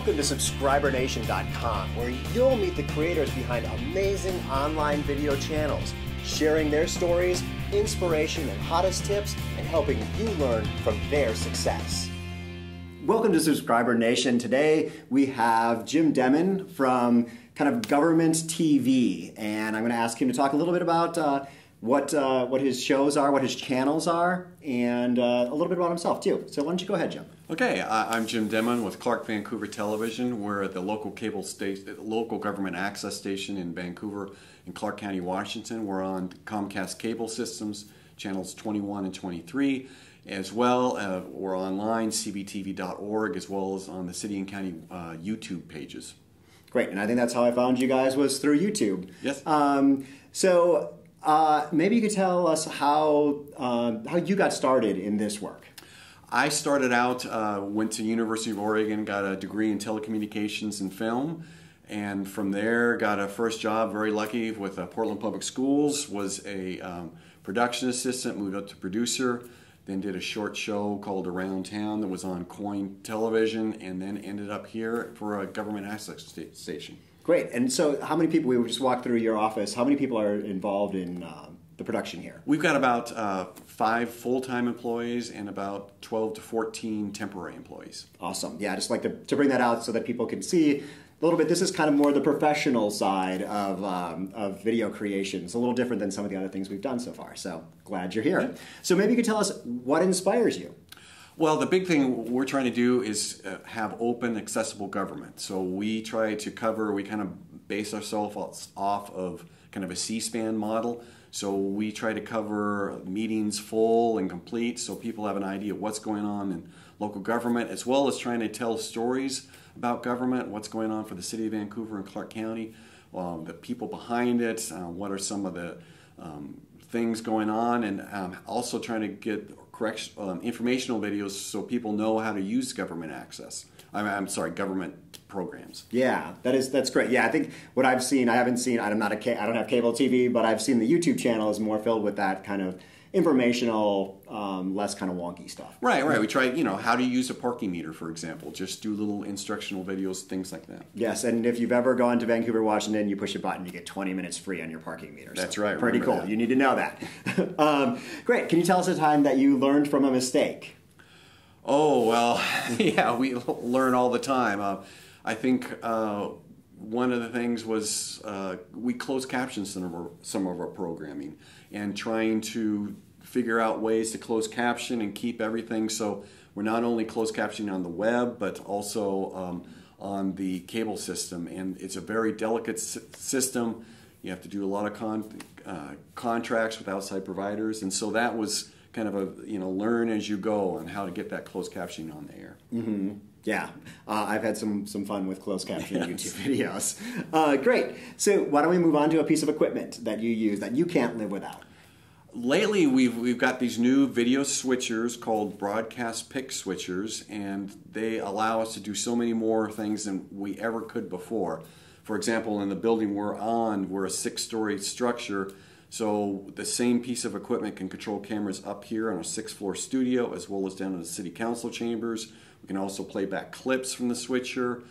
Welcome to SubscriberNation.com, where you'll meet the creators behind amazing online video channels, sharing their stories, inspiration, and hottest tips, and helping you learn from their success. Welcome to Subscriber Nation. Today we have Jim Demmon from kind of Government TV, and I'm going to ask him to talk a little bit about what his shows are, what his channels are, and a little bit about himself too. So why don't you go ahead, Jim? Okay, I'm Jim Demmon with Clark-Vancouver TV. We're at the local cable station, local government access station in Vancouver in Clark County, Washington. We're on Comcast cable systems, channels 21 and 23, as well. We're online, CVTV.org, as well as on the city and county YouTube pages. Great, and I think that's how I found you guys, was through YouTube. Yes. Maybe you could tell us how you got started in this work. I started out, went to University of Oregon, got a degree in telecommunications and film, and from there got a first job, very lucky, with Portland Public Schools, was a production assistant, moved up to producer, then did a short show called Around Town that was on Coin Television, and then ended up here for a government access station. Great. And so how many people, we just walked through your office, how many people are involved in the production here? We've got about 5 full-time employees and about 12 to 14 temporary employees. Awesome. Yeah, I just like to bring that out so that people can see a little bit. This is kind of more the professional side of video creation. It's a little different than some of the other things we've done so far. So glad you're here. Yeah. So maybe you could tell us what inspires you. Well, the big thing we're trying to do is have open, accessible government. So we try to cover, we kind of base ourselves off of kind of a C-SPAN model. So we try to cover meetings full and complete so people have an idea of what's going on in local government, as well as trying to tell stories about government, what's going on for the city of Vancouver and Clark County, the people behind it, what are some of the things going on, and also trying to get informational videos so people know how to use government access. I'm sorry, government programs. Yeah, that's great. Yeah, I think what I've seen, I don't have cable TV, but I've seen the YouTube channel is more filled with that kind of informational, less kind of wonky stuff. Right. We try, how to use a parking meter, for example. Just do little instructional videos, things like that. Yes, and if you've ever gone to Vancouver, Washington, you push a button, you get 20 minutes free on your parking meter. That's right. Pretty cool. That. You need to know that. Great. Can you tell us a time that you learned from a mistake? Oh, well, yeah, we learn all the time. I think one of the things was we closed captioned some of our programming, and trying to figure out ways to close caption and keep everything so we're not only closed captioning on the web, but also on the cable system. And it's a very delicate system. You have to do a lot of contracts with outside providers, and so that was kind of a learn as you go on how to get that closed captioning on the air. Mm-hmm. Yeah, I've had some fun with closed caption YouTube videos. Great. So why don't we move on to a piece of equipment that you use that you can't live without? Lately, we've got these new video switchers called broadcast pick switchers, and they allow us to do so many more things than we ever could before. For example, in the building we're on, we're a 6-story structure, so the same piece of equipment can control cameras up here on a 6th-floor studio, as well as down in the city council chambers. We can also play back clips from the switcher,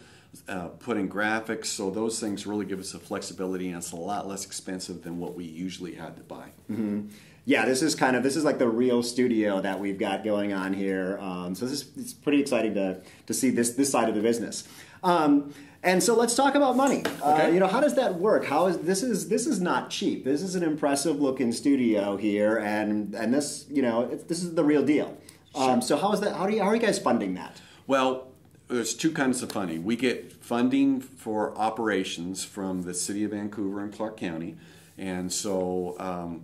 put in graphics, so those things really give us a flexibility, and it's a lot less expensive than what we usually had to buy. Mm-hmm. Yeah, this is like the real studio that we've got going on here. So it's pretty exciting to see this side of the business. And so let's talk about money. Okay. How does that work? This is not cheap. This is an impressive looking studio here, and this this is the real deal. Sure. So how is that? How are you guys funding that? Well, there's 2 kinds of funding. We get funding for operations from the city of Vancouver and Clark County, and so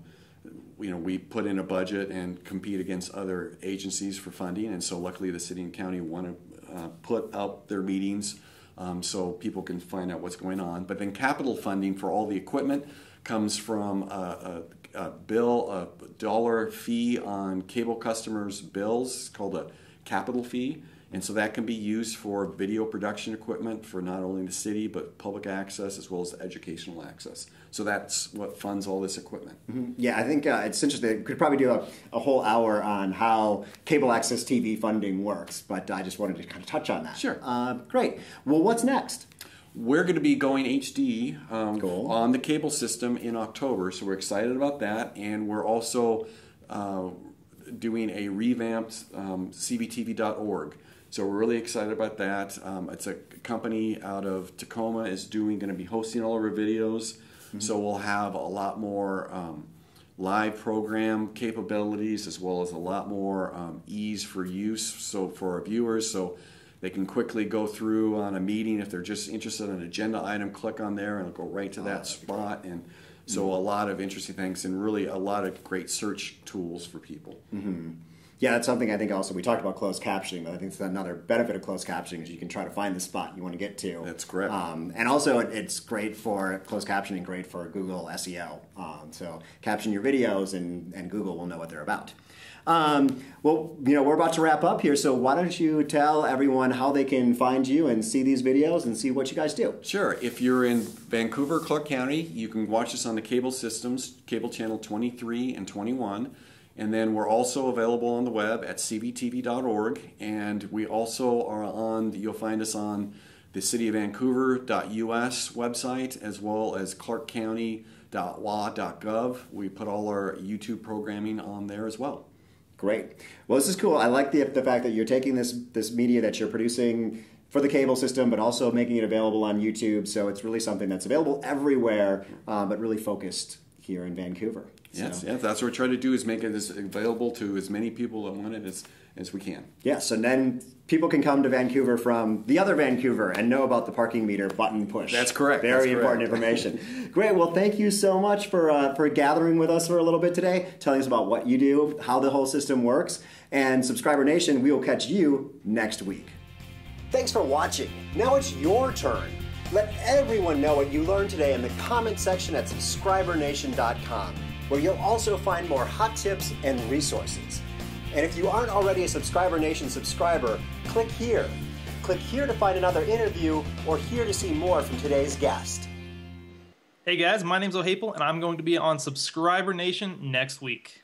we put in a budget and compete against other agencies for funding, and so luckily the city and county want to put out their meetings so people can find out what's going on. But then capital funding for all the equipment comes from a dollar fee on cable customers' bills called a capital fee, And so that can be used for video production equipment for not only the city, but public access as well as educational access. So that's what funds all this equipment. Mm-hmm. Yeah, I think it's interesting. We could probably do a whole hour on how cable access TV funding works, but I just wanted to kind of touch on that. Sure. Great. Well, what's next? We're going to be going HD Cool. on the cable system in October, so we're excited about that. And we're also doing a revamped CVTV.org. So we're really excited about that. It's a company out of Tacoma is going to be hosting all of our videos. Mm-hmm. So we'll have a lot more live program capabilities as well as a lot more ease for use. So for our viewers, so they can quickly go through on a meeting if they're just interested in an agenda item. Click on there and it'll go right to that spot. And so a lot of interesting things and really a lot of great search tools for people. Mm-hmm. Yeah, that's something I think also we talked about closed captioning, but I think it's another benefit of closed captioning is you can try to find the spot you want to get to. That's correct. And also it's great for closed captioning, great for Google SEO. So caption your videos and Google will know what they're about. Well, we're about to wrap up here, so why don't you tell everyone how they can find you and see these videos and see what you guys do? Sure. If you're in Vancouver, Clark County, you can watch us on the cable systems, cable channel 23 and 21. And then we're also available on the web at cvtv.org. And we also are you'll find us on the cityofvancouver.us website as well as clarkcounty.wa.gov. We put all our YouTube programming on there as well. Great. Well, this is cool. I like the fact that you're taking this media that you're producing for the cable system, but also making it available on YouTube. So it's really something that's available everywhere, but really focused here in Vancouver. Yes, that's what we're trying to do is make it as available to as many people that want it as we can. Yes, and then people can come to Vancouver from the other Vancouver and know about the parking meter button push. That's correct. Very important information. Great. Well, thank you so much for gathering with us for a little bit today, telling us about what you do, how the whole system works. And Subscriber Nation, we will catch you next week. Thanks for watching. Now it's your turn. Let everyone know what you learned today in the comment section at subscribernation.com, where you'll also find more hot tips and resources. And if you aren't already a Subscriber Nation subscriber, click here. Click here to find another interview or here to see more from today's guest. Hey guys, my name's O'Hapel and I'm going to be on Subscriber Nation next week.